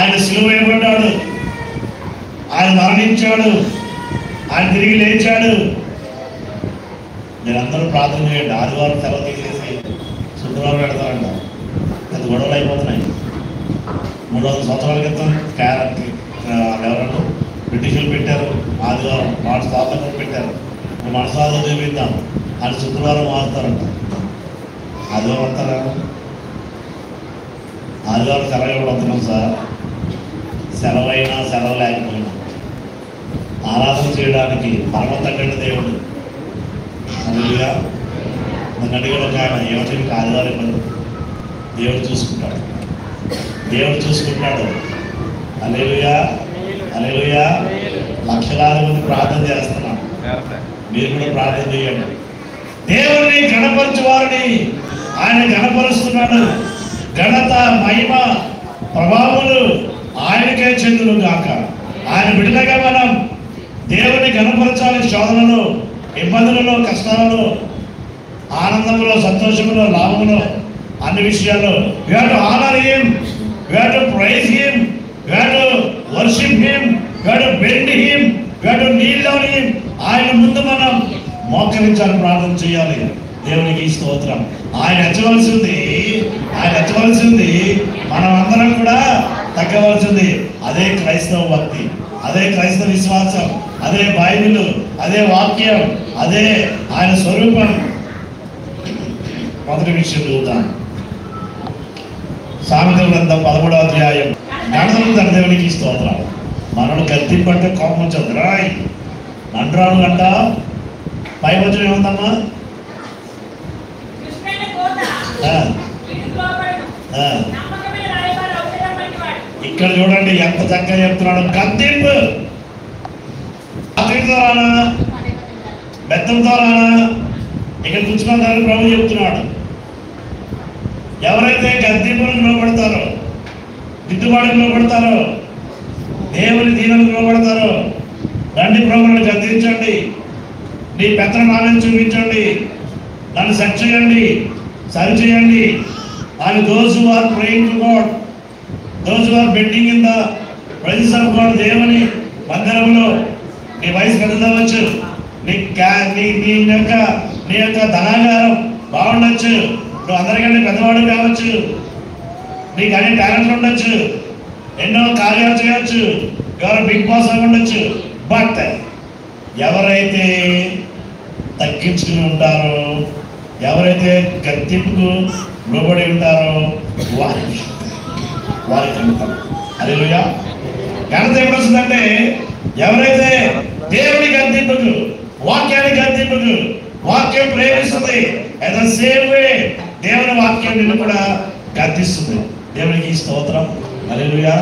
ఆయన సిలువ వేయబడ్డాడు, ఆయన మరణించాడు, ఆయన తిరిగి లేచాడు. మీరందరూ ప్రార్థన చేయండి. ఆదివారం సెలవు తీసేసి శుక్రవారం పెడతారంట. అది గొడవలు అయిపోతున్నాయి. 300 సంవత్సరాల క్రితం ఎవరంటే బ్రిటిషులు పెట్టారు ఆదివారం, మన స్థాపన పెట్టారు. మన స్థాపన చూపిద్దాం అని శుక్రవారం మారుతారంట. ఆదివారం వస్తారా? ఆదివారం సెలవు కూడా వస్తున్నాం సార్. సెలవైనా సెలవు లేకపోయినా ఆరాధన చేయడానికి పరమ తండ్రి దేవుడు. అందుగా నన్ను అడిగాడు ఒక ఆయన, ఏమంటే మీకు ఆదివారం ఇవ్వదు. దేవుడు చూసుకుంటాడు, దేవుడు చూసుకుంటాడు. హల్లెలూయా, హల్లెలూయా. లక్షలాది మంది ప్రార్థన చేస్తున్నాం, మీరు కూడా ప్రార్థన చేయండి. దేవుడిని గణపరచు వారిని ఆయన గణపరుస్తున్నాడు. ఘనత, మహిమ, ప్రభావములు ఆయనకే చెందును గాక. ఆయన బిడ్డలుగా మనం దేవుని గణపరచాలి. శోధనలో, ఇబ్బందులలో, కష్టాలలో, ఆనందంలో, సంతోషంలో, లాభంలో, అన్ని విషయాల్లో we have to honor him, we have to praise him, we have to worship him, we have to bend him, we have to kneel down him. ఆయన ముందు మనం మోకరించాలి, ప్రార్థన చేయాలి. దేవునికి స్తోత్రం. ఆయన హెచ్చవలసింది, ఆయన హెచ్చవలసింది, మనం అందరం కూడా తగ్గవలసింది. అదే క్రైస్తవ భక్తి, అదే క్రైస్తవ విశ్వాసం, అదే బైబిల్, అదే వాక్యం, అదే ఆయన స్వరూపం. మొదటి విషయం చూద్దాం. సామెతల గ్రంథం 13వ అధ్యాయం. గణతలు తన దేవునికి స్తోత్రం. మనను గద్దింపంటే కోపం వచ్చేది. రాయ్ నండ్రాను గంట పై వచ్చిన ఏముందమ్మా? ఇక్కడ చూడండి ఎంత చక్కగా చెప్తున్నాడు. గద్దింపు అతనితో రానా, బెత్తంతో రానా, ఇక్కడ కూర్చున్నారని ప్రభు చెప్తున్నాడు. ఎవరైతే గద్దింపులకు లోపడతారో, దిద్దుబాటుకు లోపడతారో, దేవుని దీవెనకు లోపడతారో, రండి ప్రభువును గద్దించండి, నీ పెత్తనాలను చూపించండి, నన్ను సెట్ చేయండి, సరి చేయండి అని. those who are praying to God, those who are bending in the presence of God, దేవుని మందిరంలో నీ వయసు పెద్దవచ్చు, నీ యొక్క ధనాగారం బాగుండొచ్చు, నువ్వు అందరికంటే పెద్దవాడు కావచ్చు, నీకు అన్ని టాలెంట్లు ఉండొచ్చు, ఎన్నో కార్యాలు చేయవచ్చు, ఎవరు బిగ్ బాస్ అవి ఉండొచ్చు. బట్ ఎవరైతే తగ్గించుకుని ఉంటారో, ఎవరైతే గద్దింపుకు లోబడి ఉంటారో వారి ఘనత. హల్లెలూయా. ఘనత ఎప్పుడు వస్తుందంటే ఎవరైతే దేవుని గద్దింపుకు, వాక్యాన్ని గద్దింపుకు, వాక్యం ప్రేమిస్తుంది. అట్ ద సేమ్ వే దేవుని వాక్యం నిన్ను కూడా గద్దిస్తుంది. దేవునికి స్తోత్రం. హల్లెలూయా.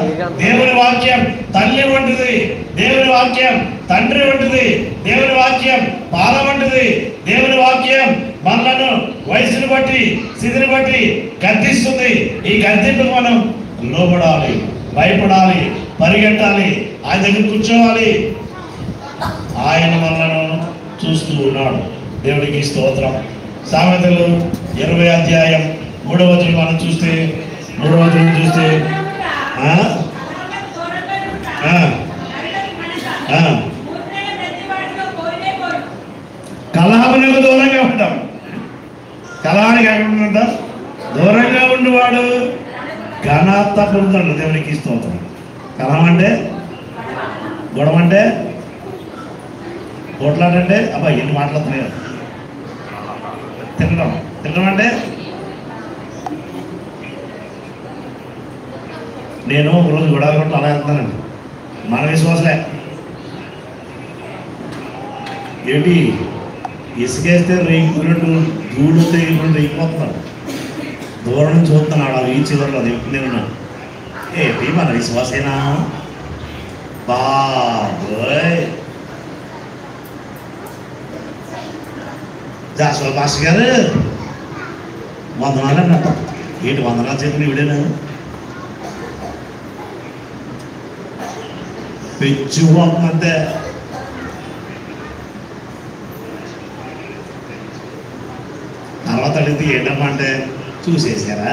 దేవుని వాక్యం తల్లి వంటిది, దేవుని వాక్యం తండ్రి వంటిది, దేవుని వాక్యం పాల వంటిది. దేవుని వాక్యం మనలను వయసును బట్టి, స్థితిని బట్టి గద్దిస్తుంది. ఈ గద్దింపుకు మనం లోబడాలి, భయపడాలి, పరిగెట్టాలి, ఆయన దగ్గర కూర్చోవాలి. ఆయన మనలను చూస్తూ ఉన్నాడు. దేవునికి స్తోత్రం. సామెతలు 20వ అధ్యాయం 3వ వచనం మనం చూస్తే, 3వ వచనం చూస్తే కలహమునకు దూరంగా ఉంటాం. కలహానికి ఎక్కడ దూరంగా ఉండేవాడు ఘనత పొందుతాడు. దేవునికి స్తోత్రం. కలహం అంటే, గొడవ అంటే, కొట్లాడంటే, అబ్బా ఎన్ని మాట్లాడుతున్నాయి. తినడం, తినడం అంటే, నేను ఒకరోజు గొడవ కొట్టు అలా వెళ్తానండి. మన విశ్వాసలే ఏంటి, ఇసుకేస్తే రేగిపోయినట్టు, ధూళి రేగిపోతున్నాడు. దూరం నుంచి చూస్తున్నాడు. అవి ఈ చివరిలో అది ఎప్పుడు నేను ఏంటి మన విశ్వాసేనా బాబోయ్. జాస్వల్ మాస్టర్ గారు వందనాలు అన్నట్టు. ఏంటి వందనాలు చెప్పిన ఇవిడేనా? పెంచి పోతుందంటే తర్వాత అడిగితే ఏంటమ్మా అంటే చూసేసారా